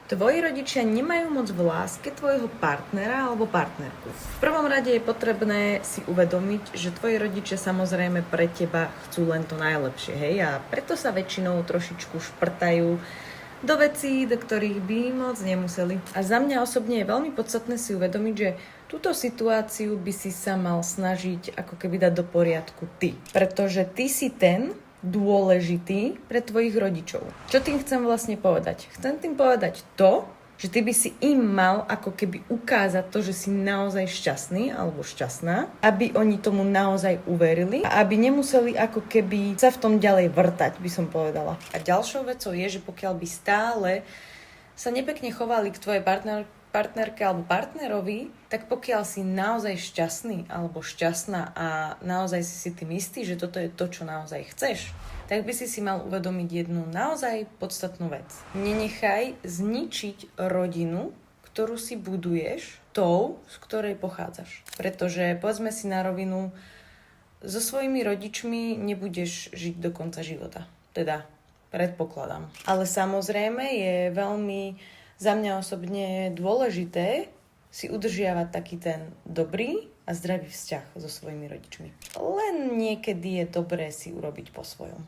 Tvoji rodičia nemajú moc v láske tvojho partnera alebo partnerku. V prvom rade je potrebné si uvedomiť, že tvoji rodičia samozrejme pre teba chcú len to najlepšie, hej? A preto sa väčšinou trošičku šprtajú do vecí, do ktorých by moc nemuseli. A za mňa osobne je veľmi podstatné si uvedomiť, že túto situáciu by si sa mal snažiť ako keby dať do poriadku ty. Pretože ty si ten dôležitý pre tvojich rodičov. Čo tým chcem vlastne povedať? Chcem tým povedať to, že ty by si im mal ako keby ukázať to, že si naozaj šťastný alebo šťastná, aby oni tomu naozaj uverili a aby nemuseli ako keby sa v tom ďalej vrtať, by som povedala. A ďalšou vecou je, že pokiaľ by stále sa nepekne chovali k tvojej partnerke alebo partnerovi, tak pokiaľ si naozaj šťastný alebo šťastná a naozaj si tým istý, že toto je to, čo naozaj chceš, tak by si mal uvedomiť jednu naozaj podstatnú vec. Nenechaj zničiť rodinu, ktorú si buduješ, tou, z ktorej pochádzaš. Pretože, povedzme si na rovinu, so svojimi rodičmi nebudeš žiť do konca života. Teda, predpokladám. Ale samozrejme je veľmi za mňa osobne dôležité si udržiavať taký ten dobrý a zdravý vzťah so svojimi rodičmi. Len niekedy je dobré si urobiť po svojom.